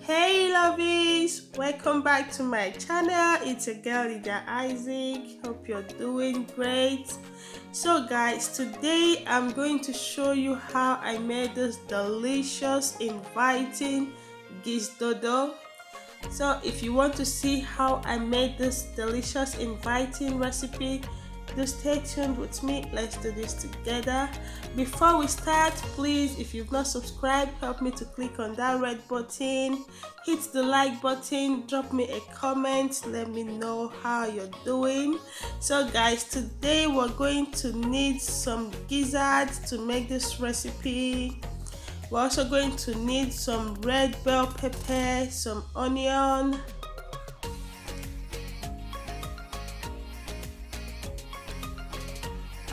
Hey lovies, welcome back to my channel. It's your girl Ida Isaac. Hope you're doing great. So guys, today I'm going to show you how I made this delicious inviting Gizdodo. So if you want to see how I made this delicious inviting recipe, just stay tuned with me. Let's do this together. Before we start, please, if you've not subscribed, help me to click on that red button, hit the like button, drop me a comment, let me know how you're doing. So guys, today we're going to need some gizzard to make this recipe. We're also going to need some red bell pepper, some onion,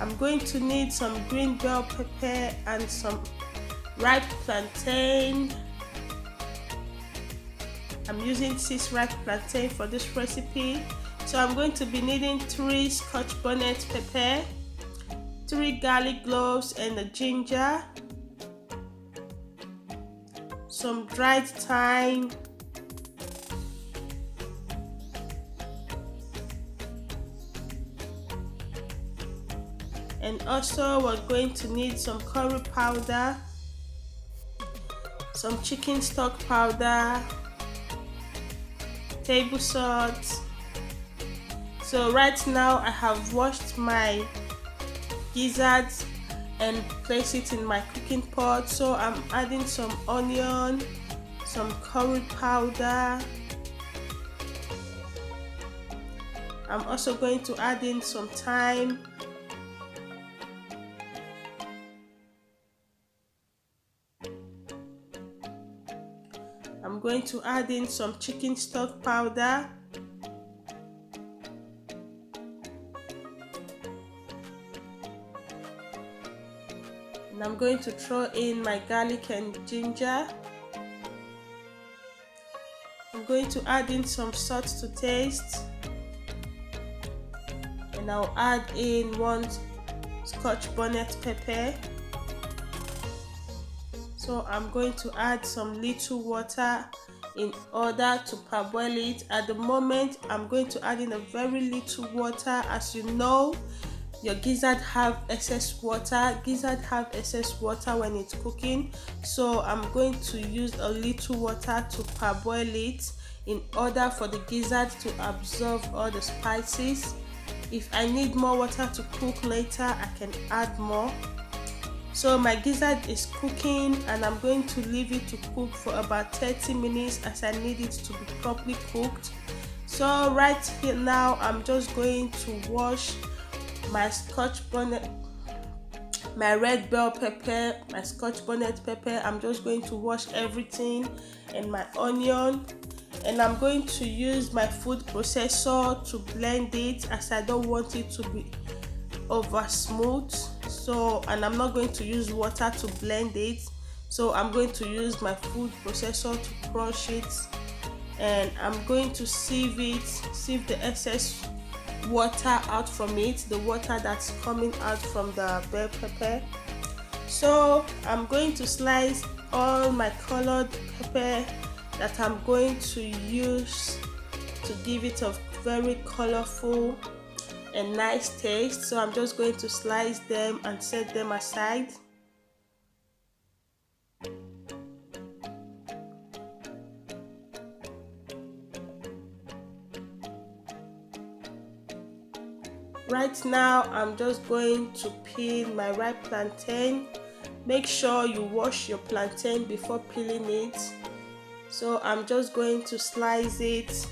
I'm going to need some green bell pepper and some ripe plantain. I'm using 6 ripe plantain for this recipe. So I'm going to be needing 3 scotch bonnet pepper, 3 garlic cloves and a ginger, some dried thyme, and also we're going to need some curry powder, some chicken stock powder, table salt. So right now I have washed my gizzard and placed it in my cooking pot. So I'm adding some onion, some curry powder. I'm also going to add in some thyme, I'm going to add in some chicken stock powder, and I'm going to throw in my garlic and ginger. I'm going to add in some salt to taste, and I'll add in 1 scotch bonnet pepper. So I'm going to add some little water in order to parboil it. At the moment I'm going to add in a very little water. As you know, your gizzard have excess water. Gizzard have excess water when it's cooking, so I'm going to use a little water to parboil it in order for the gizzard to absorb all the spices. If I need more water to cook later, I can add more. So my gizzard is cooking and I'm going to leave it to cook for about 30 minutes as I need it to be properly cooked. So right here now I'm just going to wash my scotch bonnet, my red bell pepper, my scotch bonnet pepper. I'm just going to wash everything, and my onion, and I'm going to use my food processor to blend it as I don't want it to be over smooth. So, and I'm not going to use water to blend it, so I'm going to use my food processor to crush it, and I'm going to sieve the excess water out from it, the water that's coming out from the bell pepper. So I'm going to slice all my colored pepper that I'm going to use to give it a very colorful and nice taste. So I'm just going to slice them and set them aside. Right now I'm just going to peel my ripe plantain. Make sure you wash your plantain before peeling it. So I'm just going to slice it.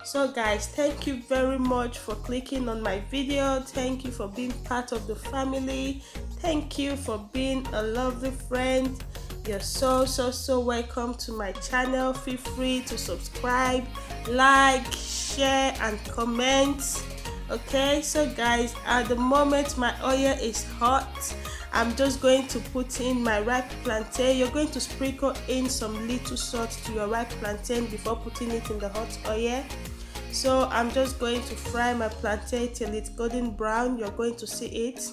So guys, thank you very much for clicking on my video. Thank you for being part of the family. Thank you for being a lovely friend. You're so welcome to my channel. Feel free to subscribe, like, share and comment. Okay, so guys, at the moment my oil is hot. I'm just going to put in my ripe plantain. You're going to sprinkle in some little salt to your ripe plantain before putting it in the hot oil. So I'm just going to fry my plantain till it's golden brown. You're going to see it.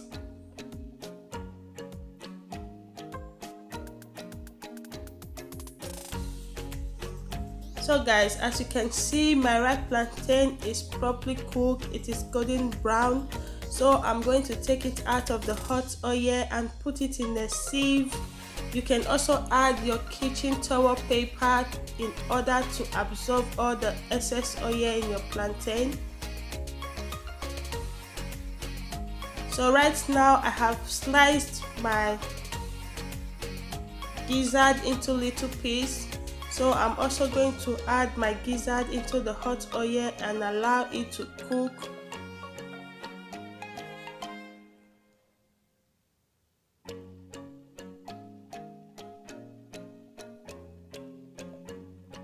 So guys, as you can see, my ripe plantain is properly cooked. It is golden brown. So I'm going to take it out of the hot oil and put it in a sieve. You can also add your kitchen towel paper in order to absorb all the excess oil in your plantain. So right now I have sliced my gizzard into little pieces. So I'm also going to add my gizzard into the hot oil and allow it to cook.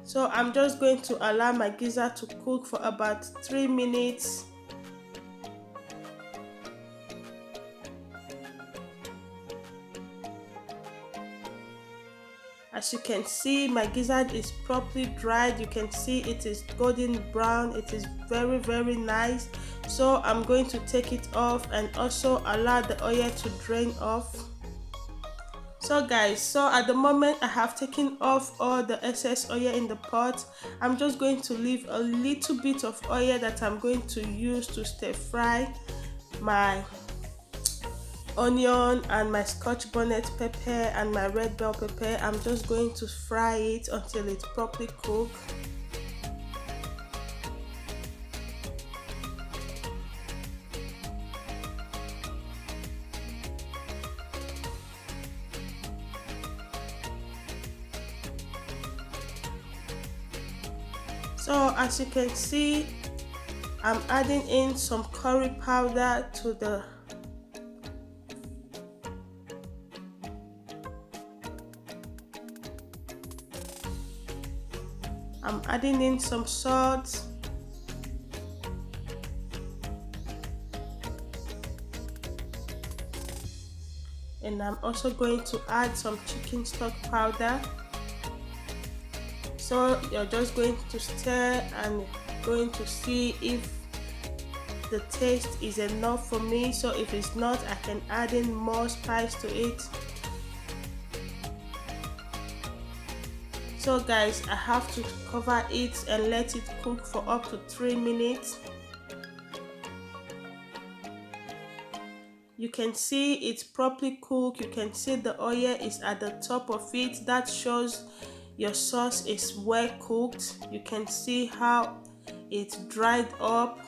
So I'm just going to allow my gizzard to cook for about 3 minutes. As you can see, my gizzard is properly dried. You can see it is golden brown. It is very nice. So I'm going to take it off and also allow the oil to drain off. So guys, so at the moment I have taken off all the excess oil in the pot. I'm just going to leave a little bit of oil that I'm going to use to stir fry my onion and my scotch bonnet pepper and my red bell pepper. I'm just going to fry it until it's properly cooked. So as you can see, I'm adding in some curry powder to the I'm adding in some salt, and I'm also going to add some chicken stock powder. So you're just going to stir and going to see if the taste is enough for me. So if it's not, I can add in more spice to it. So guys, I have to cover it and let it cook for up to 3 minutes. You can see it's properly cooked. You can see the oil is at the top of it. That shows your sauce is well cooked. You can see how it's dried up.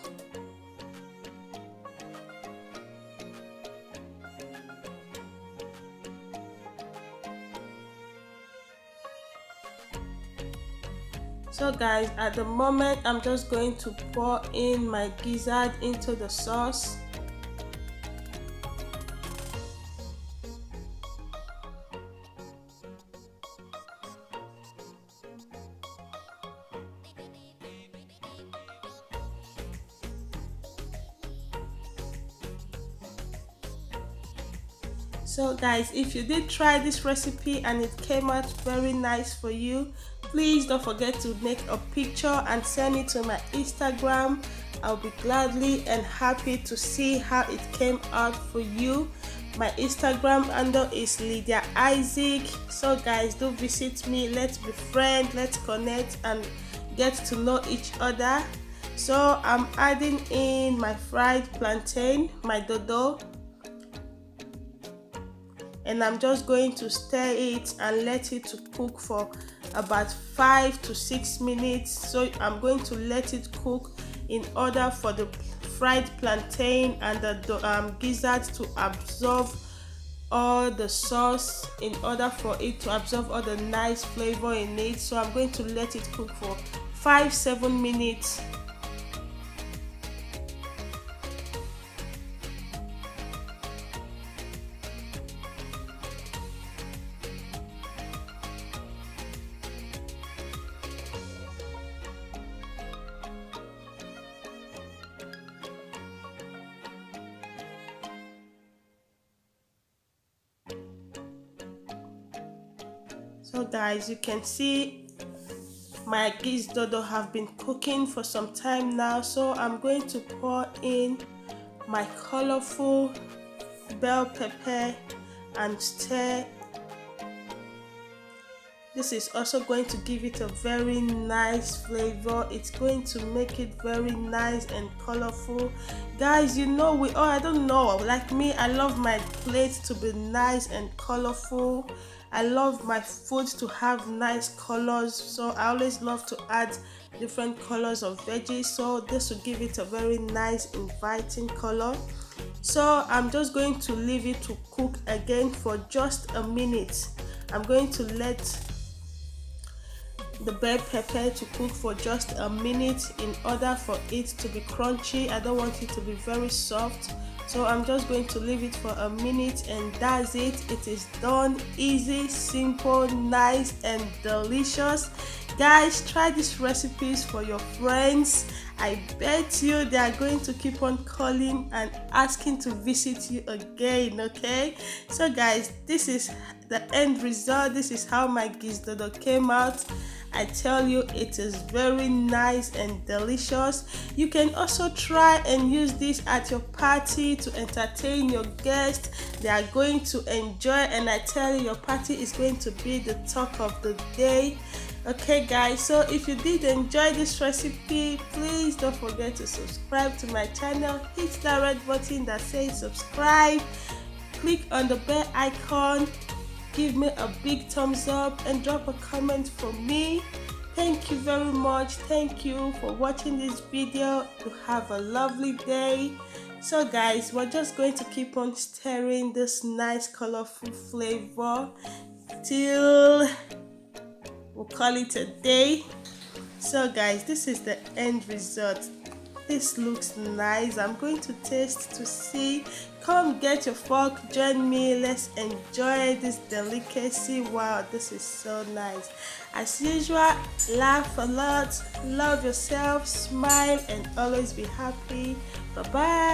So guys, at the moment I'm just going to pour in my gizzard into the sauce. So guys, if you did try this recipe and it came out very nice for you, please don't forget to make a picture and send it to my Instagram. I'll be gladly and happy to see how it came out for you. My Instagram handle is Lydia Isaac. So guys, do visit me. Let's be friends, let's connect and get to know each other. So I'm adding in my fried plantain, my dodo, and I'm just going to stir it and let it to cook for about 5 to 6 minutes. So I'm going to let it cook in order for the fried plantain and the gizzard to absorb all the sauce, in order for it to absorb all the nice flavor in it. So I'm going to let it cook for 5-7 minutes. So guys, you can see my Gizdodo have been cooking for some time now, so I'm going to pour in my colorful bell pepper and stir. This is also going to give it a very nice flavor. It's going to make it very nice and colorful. Guys, you know, I don't know, like me, I love my plate to be nice and colorful. I love my food to have nice colors, so I always love to add different colors of veggies, so this will give it a very nice inviting color. So I'm just going to leave it to cook again for just a minute. I'm going to let the bell pepper to cook for just a minute in order for it to be crunchy. I don't want it to be very soft, so I'm just going to leave it for a minute, and that's it. It is done. Easy, simple, nice and delicious. Guys, try these recipes for your friends. I bet you they are going to keep on calling and asking to visit you again. Okay, so guys, this is the end result. This is how my Gizdodo came out. I tell you, it is very nice and delicious. You can also try and use this at your party to entertain your guests. They are going to enjoy, and I tell you, your party is going to be the talk of the day. Okay guys, so if you did enjoy this recipe, please don't forget to subscribe to my channel. Hit that red button that says subscribe, click on the bell icon, give me a big thumbs up and drop a comment for me. Thank you very much. Thank you for watching this video. You have a lovely day. So guys, we're just going to keep on stirring this nice colorful flavor till we'll call it a day. So guys, this is the end result. This looks nice. I'm going to taste to see. Come get your fork, join me, let's enjoy this delicacy. Wow, this is so nice. As usual, laugh a lot, love yourself, smile and always be happy. Bye bye.